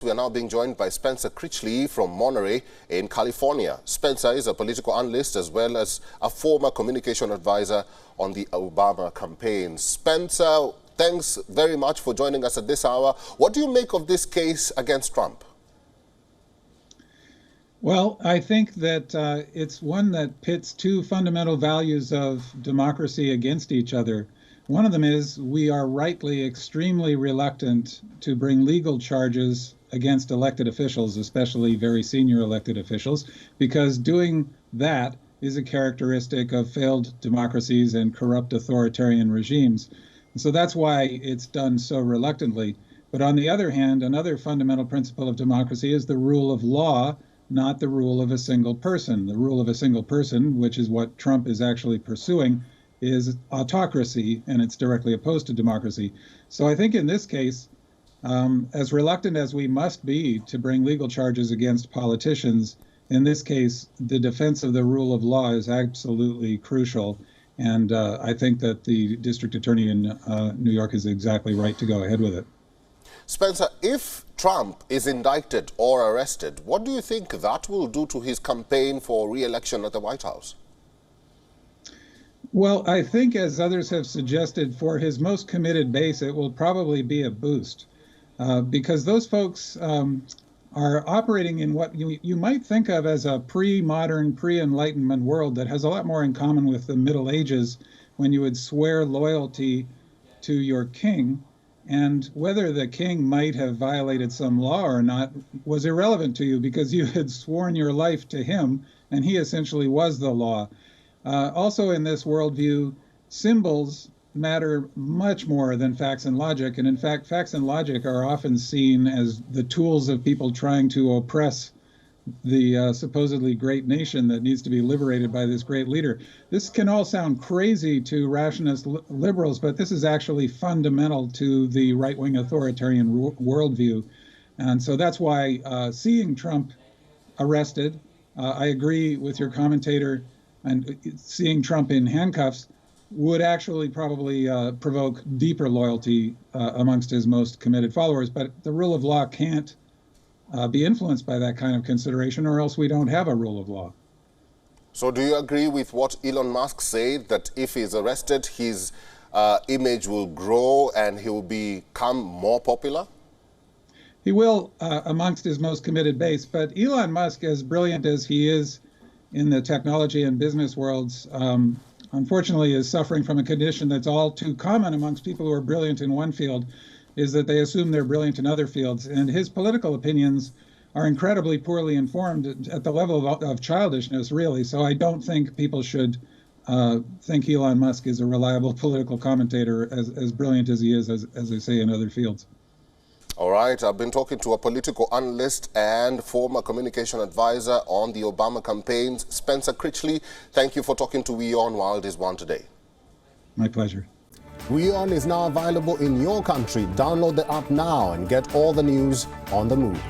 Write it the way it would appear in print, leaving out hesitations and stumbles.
We are now being joined by Spencer Critchley from Monterey in California. Spencer is a political analyst as well as a former communication advisor on the Obama campaign. Spencer, thanks very much for joining us at this hour. What do you make of this case against Trump? Well, I think that it's one that pits two fundamental values of democracy against each other. One of them is we are rightly extremely reluctant to bring legal charges against elected officials, especially very senior elected officials, because doing that is a characteristic of failed democracies and corrupt authoritarian regimes. So that's why it's done so reluctantly. But on the other hand, another fundamental principle of democracy is the rule of law, not the rule of a single person. The rule of a single person, which is what Trump is actually pursuing, is autocracy, and it's directly opposed to democracy. So I think in this case, as reluctant as we must be to bring legal charges against politicians, in this case, the defense of the rule of law is absolutely crucial. And I think that the district attorney in New York is exactly right to go ahead with it. Spencer, if Trump is indicted or arrested, what do you think that will do to his campaign for re-election at the White House? Well, I think, as others have suggested, for his most committed base, it will probably be a boost. Because those folks are operating in what you might think of as a pre-modern, pre-Enlightenment world that has a lot more in common with the Middle Ages, when you would swear loyalty to your king, and whether the king might have violated some law or not was irrelevant to you because you had sworn your life to him, and he essentially was the law. Also in this worldview, symbols matter much more than facts and logic. And in fact, facts and logic are often seen as the tools of people trying to oppress the supposedly great nation that needs to be liberated by this great leader. This can all sound crazy to rationalist liberals, but this is actually fundamental to the right-wing authoritarian worldview. And so that's why seeing Trump arrested, I agree with your commentator, and seeing Trump in handcuffs would actually probably provoke deeper loyalty amongst his most committed followers. But the rule of law can't be influenced by that kind of consideration, or else we don't have a rule of law. So do you agree with what Elon Musk said, that if he's arrested, his image will grow and he will become more popular? He will amongst his most committed base. But Elon Musk, as brilliant as he is in the technology and business worlds, unfortunately is suffering from a condition that's all too common amongst people who are brilliant in one field, is that they assume they're brilliant in other fields. And his political opinions are incredibly poorly informed at the level of childishness, really. So I don't think people should think Elon Musk is a reliable political commentator, as brilliant as he is, as I say, in other fields. All right, I've been talking to a political analyst and former communication advisor on the Obama campaigns, Spencer Critchley. Thank you for talking to WION while this one today. My pleasure. WION is now available in your country. Download the app now and get all the news on the move.